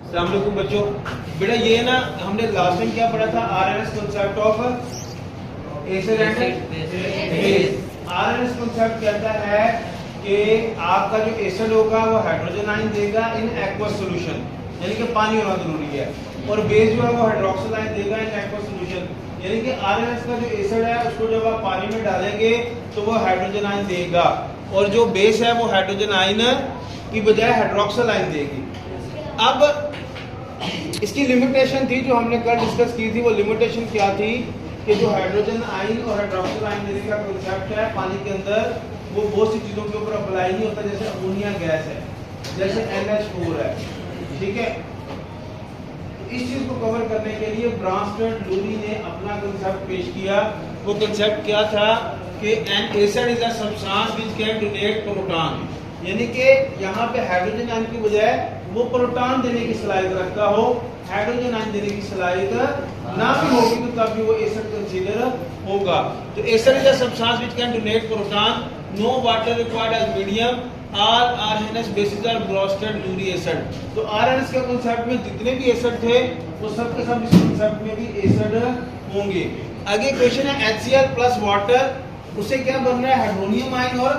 अस्सलाम वालेकुम बच्चों। बेटा ये ना हमने लास्ट टाइम क्या पढ़ा था, RNS concept of acid and base. RNS concept कहता है कि आपका जो एसिड होगा वो हाइड्रोजन आयन देगा इन एक्वस सॉल्यूशन, यानी कि पानी होना जरूरी है, और बेस जो है वो हाइड्रोक्सिल आयन देगा इन एक्वस सॉल्यूशन, यानी कि आरएनएस का जो एसिड है उसको जब आप पानी में डालेंगे तो वो हाइड्रोजन आयन देगा, और जो बेस है वो हाइड्रोजन आयन की बजाय हाइड्रोक्सिल आयन देगी। अब इसकी लिमिटेशन थी जो हमने कल डिस्कस की थी, वो लिमिटेशन क्या थी कि जो हाइड्रोजन आयन और हाइड्रोक्सिल आयन देने का कॉन्सेप्ट है पानी के अंदर, वो बहुत सी चीज़ों के ऊपर अप्लाई नहीं होता, जैसे अमोनिया गैस है, जैसे NH4 है, ठीक है। इस चीज़ को कवर करने के लिए ब्रांस्टन लूरी ने अपना कॉन्सेप्ट पेश किया। वो कॉन्सेप्ट क्या था कि N acid is a substance which can donate proton, यानी कि यहाँ पे हाइड्रोजन आयन की बजाय वो प्रोटॉन देने की सलाहियत रखता हो, हाइड्रोजन आयन देने की सलाहियत ना भी होगी तो तब भी वो एसिड कंसीडर होगा। तो acid is a substance which can donate proton, no water required as medium, all Arrhenius bases are Bronsted Lowry acid. तो आरएनएस के कांसेप्ट में जितने भी एसिड थे वो सब के सब इस कांसेप्ट में भी एसिड होंगे। आगे क्वेश्चन है HCl प्लस वाटर, उससे क्या बन रहा है, हाइड्रोनियम आयन और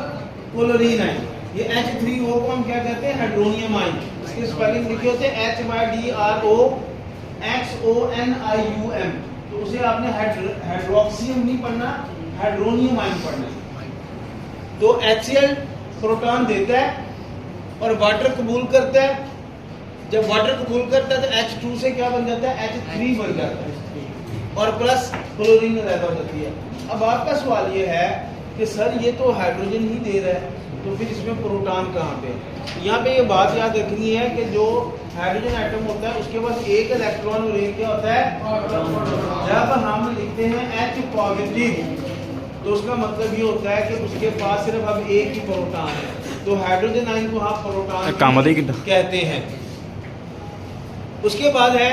क्लोरीन आयन। ये H3O को हम क्या कहते हैं, हाइड्रोनियम आयन। इसके स्पेलिंग लिखे होते हैं HYDROXONIUM, तो उसे आपने हाइड्रोक्सियम नहीं पढ़ना, हाइड्रोनियम आयन पढ़ना है। तो HCl प्रोटॉन देता है और वाटर कबूल करता है, जब वाटर कबूल करता है तो H2 से क्या बन जाता है, H3 बन जाता है, और प्लस क्लोरीन पैदा हो जाती है। अब आपका सवाल ये है कि सर ये तो हाइड्रोजन ही दे रहा है, तो फिर इसमें प्रोटॉन कहाँ पे? यहाँ पे ये बात याद रखनी है कि जो हाइड्रोजन एटम होता है उसके पास एक इलेक्ट्रॉन और एक क्या होता है, जब हम लिखते हैं H पॉजिटिव तो उसका मतलब ये होता है कि उसके पास सिर्फ अब एक ही प्रोटॉन है, तो हाइड्रोजन आयन को हम प्रोटॉन कहते हैं। उसके बाद है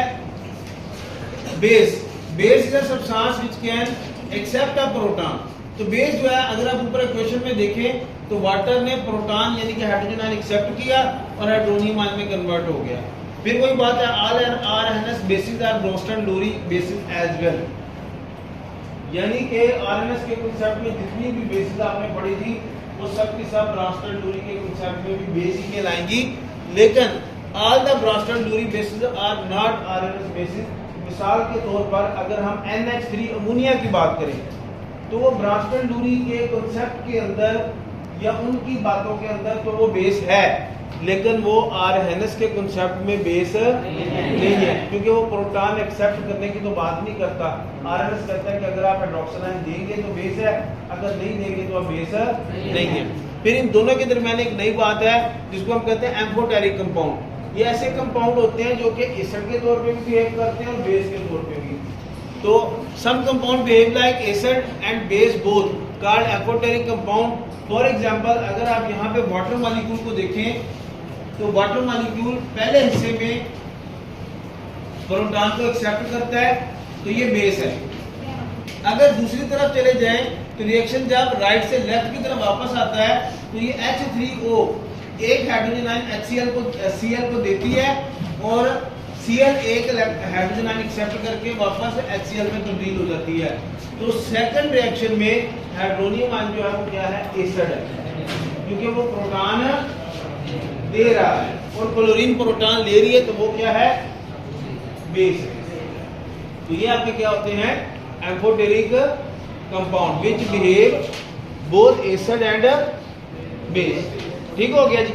base. Base is a substance which can accept a proton. तो बेस जो है, अगर आप ऊपर इक्वेशन में देखें तो वाटर ने प्रोटॉन यानी कि हाइड्रोजन आयन एक्सेप्ट किया और हाइड्रोनियम आयन में कन्वर्ट हो गया। फिर वही बात है, all Arrhenius bases are Bronsted Lowry bases as well, यानी कि आरएनएस के कांसेप्ट में जितनी भी बेसिस आपने पढ़ी थी वो सब की सब ब्रांस्टन लूरी के कांसेप्ट में भी बेस ही कहलाएंगी, लेकिन all the Bronsted Lowry bases are not Arrhenius bases. मिसाल के तौर पर अगर हम NH3 अमोनिया की बात करें तो वो ब्रांस्टन लूरी के कांसेप्ट के अंदर या उनकी बातों के अंदर तो वो बेस है, लेकिन वो आरएनएस के कांसेप्ट में बेस नहीं है, क्योंकि वो प्रोटॉन एक्सेप्ट करने की तो बात नहीं करता। आरएनएस कहता है कि अगर आप हाइड्रोक्सिल आयन देंगे तो बेस है, अगर नहीं देंगे तो बेस नहीं है। फिर इन दोनों के दरमियान एक नई बात है जिसको हम कहते हैं एम्फोटेरिक कंपाउंड। ये ऐसे कंपाउंड होते हैं जो कि एसिड के तौर पे भी बिहेव करते हैं और बेस के तौर पे भी। तो some compound behave like acid and base both called amphoteric compound. For example, अगर आप यहाँ पे वाटर मॉलिक्यूल को देखें तो वाटर मॉलिक्यूल पहले हिस्से में प्रोटॉन को एक्सेप्ट करता है तो ये बेस है। अगर दूसरी तरफ चले जाएं तो रिएक्शन जब राइट से लेफ्ट की तरफ वापस आता है तो ये H3O एक हाइड्रोजन आयन Cl को देती है और Cl एक हाइड्रोजन आयन एक्सेप्ट करके वापस HCl में तब्दील हो जाती है। तो सेकंड रिएक्शन में हाइड्रोनियम आयन जो है वो क्या है, एसिड है, क्योंकि वो प्रोटॉन दे रहा है और क्लोरीन प्रोटॉन ले रही है, तो वो क्या है, बेस है। तो ये आपके क्या होते हैं, amphoteric compound which behave both acid and base. ठीक हो गया जी।